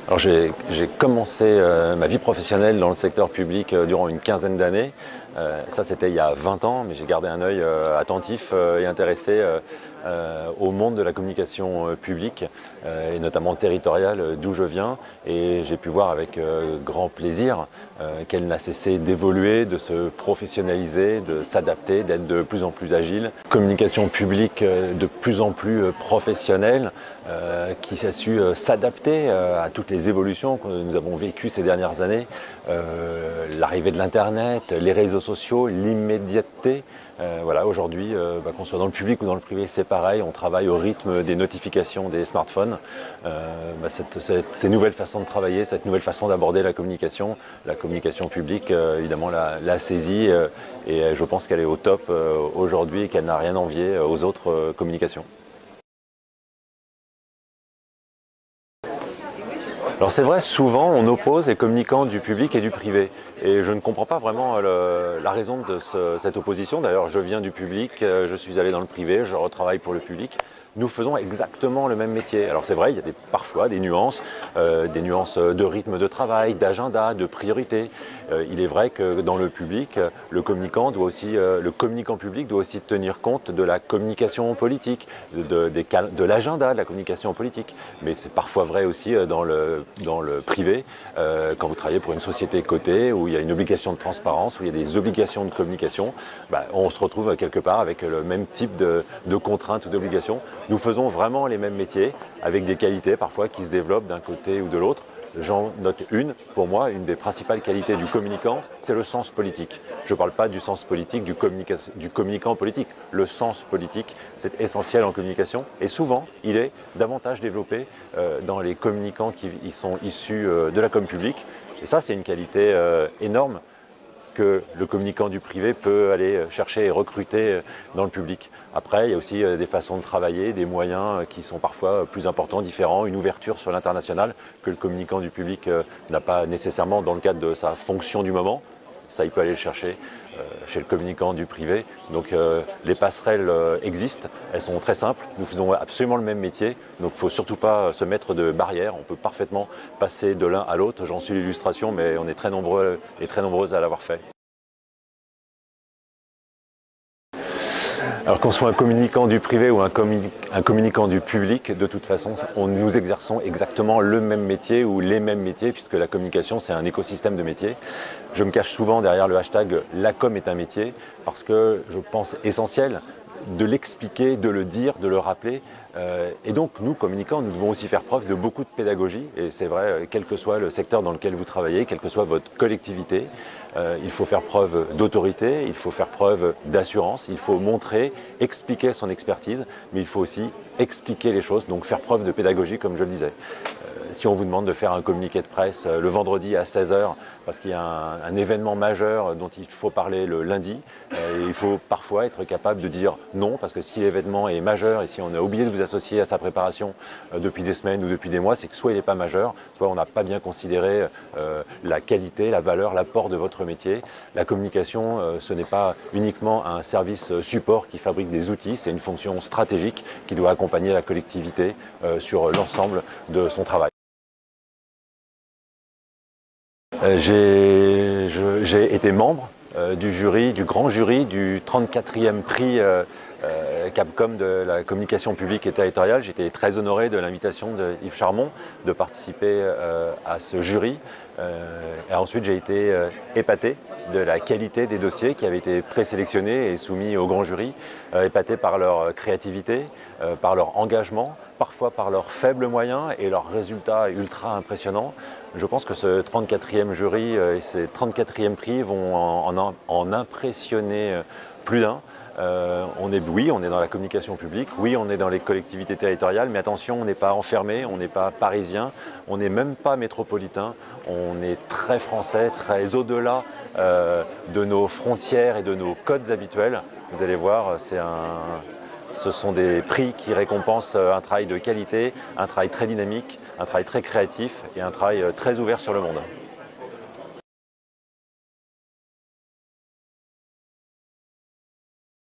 Alors j'ai commencé ma vie professionnelle dans le secteur public durant une quinzaine d'années. Ça c'était il y a 20 ans, mais j'ai gardé un œil attentif et intéressé au monde de la communication publique et notamment territoriale d'où je viens. Et j'ai pu voir avec grand plaisir qu'elle n'a cessé d'évoluer, de se professionnaliser, de s'adapter, d'être de plus en plus agile. Communication publique de plus en plus professionnelle qui a su s'adapter à toutes les évolutions que nous avons vécues ces dernières années, l'arrivée de l'Internet, les réseaux sociaux, l'immédiateté. Voilà, aujourd'hui, qu'on soit dans le public ou dans le privé, c'est pareil, on travaille au rythme des notifications des smartphones. Ces nouvelles façons de travailler, cette nouvelle façon d'aborder la communication publique, évidemment, l'a saisie et je pense qu'elle est au top aujourd'hui et qu'elle n'a rien envié aux autres communications. Alors c'est vrai, souvent on oppose les communicants du public et du privé. Et je ne comprends pas vraiment la raison de cette opposition. D'ailleurs, je viens du public, je suis allé dans le privé, je retravaille pour le public. Nous faisons exactement le même métier. Alors c'est vrai, il y a parfois des nuances de rythme de travail, d'agenda, de priorité. Il est vrai que dans le public, le communicant public doit aussi tenir compte de la communication politique, de l'agenda de la communication politique. Mais c'est parfois vrai aussi dans le privé, quand vous travaillez pour une société cotée, où il y a une obligation de transparence, où il y a des obligations de communication, on se retrouve quelque part avec le même type de contraintes ou d'obligations. Nous faisons vraiment les mêmes métiers, avec des qualités parfois qui se développent d'un côté ou de l'autre. J'en note pour moi, une des principales qualités du communicant, c'est le sens politique. Je ne parle pas du sens politique du communicant politique. Le sens politique, c'est essentiel en communication et souvent, il est davantage développé dans les communicants qui sont issus de la com publique. Et ça, c'est une qualité énorme que le communicant du privé peut aller chercher et recruter dans le public. Après, il y a aussi des façons de travailler, des moyens qui sont parfois plus importants, différents, une ouverture sur l'international que le communicant du public n'a pas nécessairement dans le cadre de sa fonction du moment. Ça, il peut aller le chercher chez le communicant du privé. Donc les passerelles existent, elles sont très simples, nous faisons absolument le même métier, donc il ne faut surtout pas se mettre de barrières, on peut parfaitement passer de l'un à l'autre, j'en suis l'illustration, mais on est très nombreux et très nombreuses à l'avoir fait. Alors qu'on soit un communicant du privé ou un communicant du public, de toute façon, nous exerçons exactement le même métier ou les mêmes métiers, puisque la communication, c'est un écosystème de métiers. Je me cache souvent derrière le hashtag « la com est un métier » parce que je pense essentiel de l'expliquer, de le dire, de le rappeler. Et donc, nous, communicants, nous devons aussi faire preuve de beaucoup de pédagogie. Et c'est vrai, quel que soit le secteur dans lequel vous travaillez, quelle que soit votre collectivité, il faut faire preuve d'autorité, il faut faire preuve d'assurance, il faut montrer, expliquer son expertise, mais il faut aussi expliquer les choses, donc faire preuve de pédagogie, comme je le disais. Si on vous demande de faire un communiqué de presse le vendredi à 16 h parce qu'il y a un événement majeur dont il faut parler le lundi, il faut parfois être capable de dire non, parce que si l'événement est majeur et si on a oublié de vous associer à sa préparation depuis des semaines ou depuis des mois, c'est que soit il n'est pas majeur, soit on n'a pas bien considéré la qualité, la valeur, l'apport de votre métier. La communication, ce n'est pas uniquement un service support qui fabrique des outils, c'est une fonction stratégique qui doit accompagner la collectivité sur l'ensemble de son travail. J'ai été membre du grand jury du 34e prix Capcom de la communication publique et territoriale. J'étais très honoré de l'invitation de Yves Charmont de participer à ce jury. Et ensuite, j'ai été épaté de la qualité des dossiers qui avaient été présélectionnés et soumis au grand jury, épaté par leur créativité, par leur engagement, parfois par leurs faibles moyens et leurs résultats ultra impressionnants. Je pense que ce 34e jury et ces 34e prix vont en impressionner plus d'un. Oui, on est dans la communication publique, oui, on est dans les collectivités territoriales, mais attention, on n'est pas enfermé, on n'est pas parisien, on n'est même pas métropolitain, on est très français, très au-delà de nos frontières et de nos codes habituels. Vous allez voir, ce sont des prix qui récompensent un travail de qualité, un travail très dynamique, un travail très créatif et un travail très ouvert sur le monde.